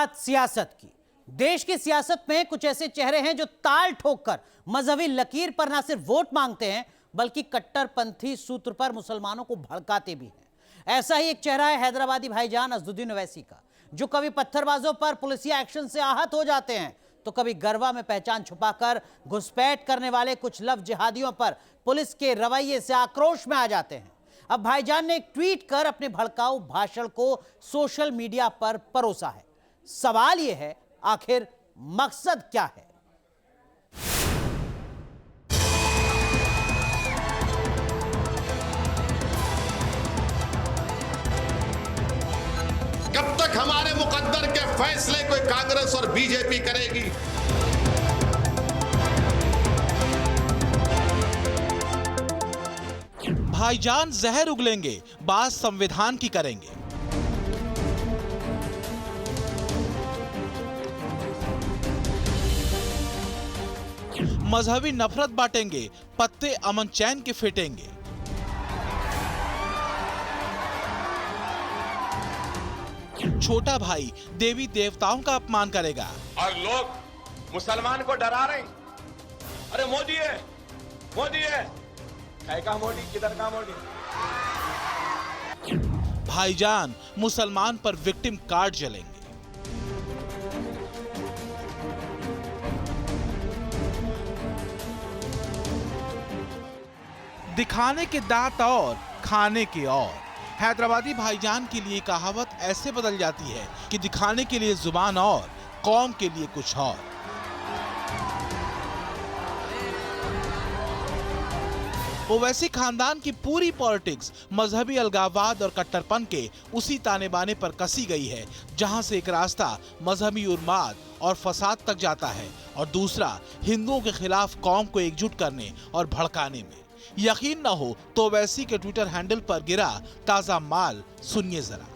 बात सियासत की। देश की सियासत में कुछ ऐसे चेहरे हैं जो ताल ठोककर मजहबी लकीर पर ना सिर्फ वोट मांगते हैं बल्कि कट्टरपंथी सूत्र पर मुसलमानों को भड़काते भी हैं। ऐसा ही एक चेहरा है हैदराबादी भाईजान अज़दुद्दीन ओवैसी का, जो कभी पत्थरबाजों पर पुलिसिया एक्शन से आहत हो जाते हैं तो कभी गरबा में पहचान छुपाकर घुसपैठ करने वाले कुछ लव जिहादियों पर पुलिस के रवैये से आक्रोश में आ जाते हैं। अब भाईजान ने एक ट्वीट कर अपने भड़काऊ भाषण को सोशल मीडिया पर परोसा है। सवाल यह है, आखिर मकसद क्या है? कब तक हमारे मुकद्दर के फैसले कोई कांग्रेस और बीजेपी करेगी? भाईजान जहर उगलेंगे, बात संविधान की करेंगे। मजहबी नफरत बांटेंगे, पत्ते अमन चैन के फेंटेंगे। छोटा भाई देवी देवताओं का अपमान करेगा और लोग मुसलमान को डरा रहे हैं। अरे मोदी है, मोदी है, का मोदी, किधर का मोदी? भाईजान मुसलमान पर विक्टिम कार्ड जलेंगे। दिखाने के दांत और खाने के और। हैदराबादी भाईजान के लिए कहावत ऐसे बदल जाती है कि दिखाने के लिए जुबान और, कौम के लिए कुछ और। ओवैसी खानदान की पूरी पॉलिटिक्स मजहबी अलगाववाद और कट्टरपन के उसी ताने बाने पर कसी गई है, जहां से एक रास्ता मजहबी उन्माद और फसाद तक जाता है और दूसरा हिंदुओं के खिलाफ कौम को एकजुट करने और भड़काने में। यकीन न हो तो ओवैसी के ट्विटर हैंडल पर गिरा ताजा माल, सुनिए जरा।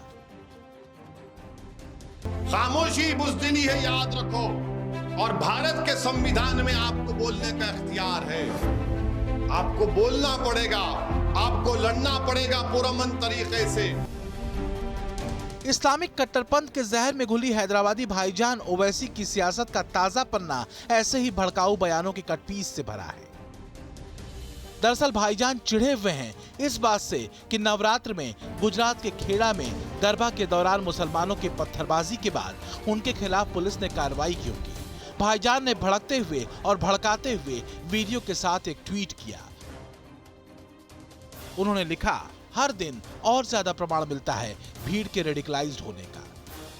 खामोशी बुज़दिली है, याद रखो, और भारत के संविधान में आपको बोलने का इख्तियार है। आपको बोलना पड़ेगा, आपको लड़ना पड़ेगा पुरअमन तरीके से। इस्लामिक कट्टरपंथ के जहर में घुली हैदराबादी भाईजान ओवैसी की सियासत का ताजा पन्ना ऐसे ही भड़काऊ बयानों की कटपीस से भरा है। दरअसल भाईजान चिढ़े हुए हैं इस बात से कि नवरात्र में गुजरात के खेड़ा में गरबा के दौरान मुसलमानों के पत्थरबाजी के बाद उनके खिलाफ पुलिस ने कार्रवाई क्यों की। भाईजान ने भड़कते हुए और भड़काते हुए वीडियो के साथ एक ट्वीट किया। उन्होंने लिखा, हर दिन और ज्यादा प्रमाण मिलता है भीड़ के रेडिकलाइज्ड होने का।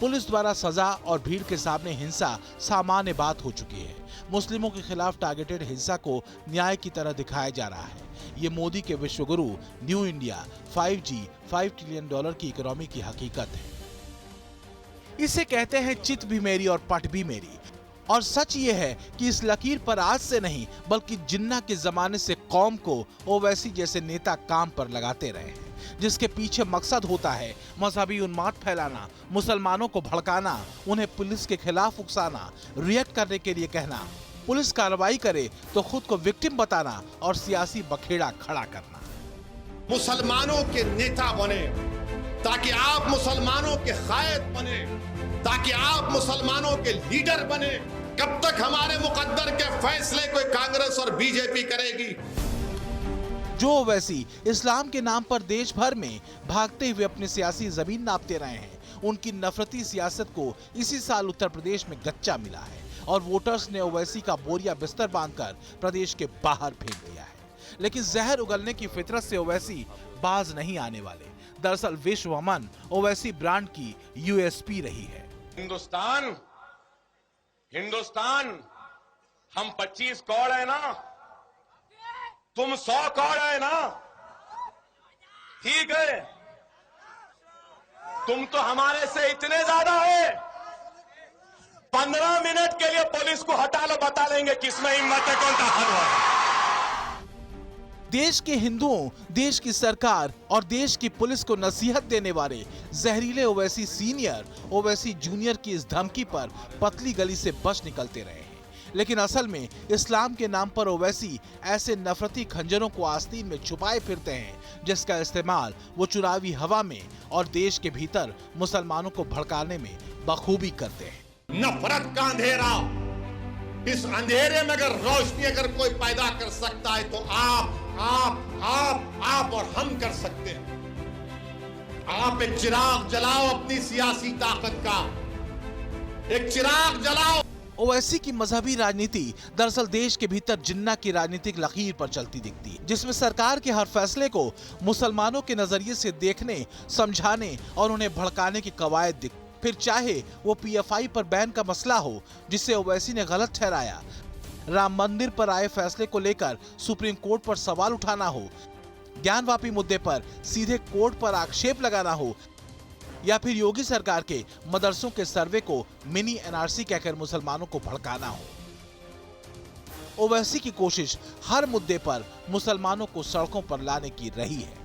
पुलिस द्वारा सजा और भीड़ के सामने हिंसा सामान्य बात हो चुकी है। मुस्लिमों के खिलाफ टारगेटेड हिंसा को न्याय की तरह दिखाया जा रहा है। ये मोदी के विश्वगुरु न्यू इंडिया 5G $5 ट्रिलियन की इकोनॉमी की हकीकत है। इसे कहते हैं चित भी मेरी और पट भी मेरी। और सच ये है कि इस लकीर पर आज से नहीं बल्कि जिन्ना के जमाने से कौम को ओवैसी जैसे नेता काम पर लगाते रहे हैं, जिसके पीछे मकसद होता है मजहबी उन्माद फैलाना, मुसलमानों को भड़काना, उन्हें पुलिस के खिलाफ उकसाना, रिएक्ट करने के लिए कहना, पुलिस कार्रवाई करे तो खुद को विक्टिम बताना और सियासी बखेड़ा खड़ा करना। मुसलमानों के नेता बने ताकि आप मुसलमानों के कायद बने, ताकि आप मुसलमानों के लीडर बने। कब तक हमारे मुकद्दर के फैसले कोई कांग्रेस और बीजेपी करेगी? जो ओवैसी इस्लाम के नाम पर देश भर में भागते हुए अपनी सियासी जमीन नापते रहे हैं, उनकी नफरती सियासत को इसी साल उत्तर प्रदेश में गच्चा मिला है और वोटर्स ने ओवैसी का बोरिया बिस्तर बांधकर प्रदेश के बाहर फेंक दिया है। लेकिन जहर उगलने की फितरत से ओवैसी बाज नहीं आने वाले। दरअसल विश्व अमन ओवैसी ब्रांड की यूएसपी रही है। हिंदुस्तान हम 25 करोड़ है ना, तुम 100 करोड़ है ना, ठीक है, तुम तो हमारे से इतने ज्यादा है। 15 मिनट के लिए पुलिस को हटा लो, बता लेंगे किसमें हिम्मत है, कौन ताकतवर है। देश के हिंदुओं, देश की सरकार और देश की पुलिस को नसीहत देने वाले जहरीले ओवैसी सीनियर, ओवैसी जूनियर की इस धमकी पर पतली गली से बच निकलते रहे हैं। लेकिन असल में इस्लाम के नाम पर ओवैसी ऐसे नफरती खंजरों को आस्तीन में छुपाए फिरते हैं जिसका इस्तेमाल वो चुनावी हवा में और देश के भीतर मुसलमानों को भड़काने में बखूबी करते हैं। नफरत का अंधेरा, इस अंधेरे में अगर रोशनी अगर कोई पैदा कर सकता है तो आप और हम कर सकते हैं। आप एक चिराग जलाओ अपनी सियासी ताकत का, एक चिराग जलाओ। ओवैसी की मजहबी राजनीति दरअसल देश के भीतर जिन्ना की राजनीतिक लकीर पर चलती दिखती है, जिसमें सरकार के हर फैसले को मुसलमानों के नजरिए से देखने, समझाने और उन्हें भड़काने की कवायद दिखती। फिर चाहे वो पीएफआई पर बैन का मसला हो जिसे ओवैसी ने गलत ठहराया, राम मंदिर पर आए फैसले को लेकर सुप्रीम कोर्ट पर सवाल उठाना हो, ज्ञानवापी मुद्दे पर सीधे कोर्ट पर आक्षेप लगाना हो, या फिर योगी सरकार के मदरसों के सर्वे को मिनी एनआरसी कहकर मुसलमानों को भड़काना हो, ओवैसी की कोशिश हर मुद्दे पर मुसलमानों को सड़कों पर लाने की रही है।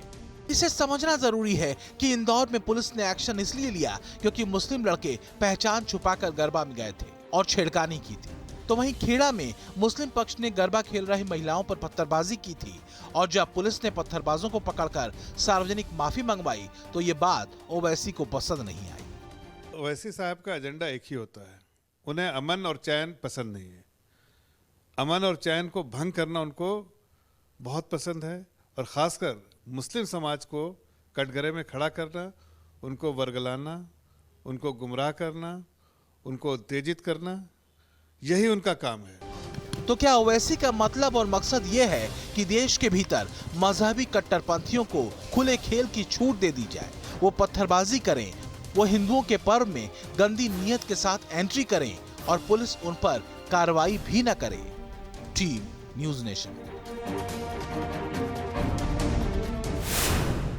इसे समझना जरूरी है कि इंदौर में पुलिस ने एक्शन इसलिए लिया क्योंकि मुस्लिम लड़के पहचान छुपाकर गरबा में गए थे और छेड़खानी की थी, तो वहीं खेड़ा में मुस्लिम पक्ष ने गरबा खेल रही महिलाओं पर पत्थरबाजी की थी और जब पुलिस ने पत्थरबाजों को पकड़कर सार्वजनिक माफी मंगवाई तो ये बात ओवैसी को पसंद नहीं आई। ओवैसी साहब का एजेंडा एक ही होता है, उन्हें अमन और चैन पसंद नहीं है। अमन और चैन को भंग करना उनको बहुत पसंद है और खासकर मुस्लिम समाज को कटघरे में खड़ा करना, उनको वर्गलाना, उनको गुमराह करना, उनको उत्तेजित करना, यही उनका काम है। तो क्या ओवैसी का मतलब और मकसद ये है कि देश के भीतर मजहबी कट्टरपंथियों को खुले खेल की छूट दे दी जाए, वो पत्थरबाजी करें, वो हिंदुओं के पर्व में गंदी नीयत के साथ एंट्री करें और पुलिस उन पर कार्रवाई भी न करे? Team news nation.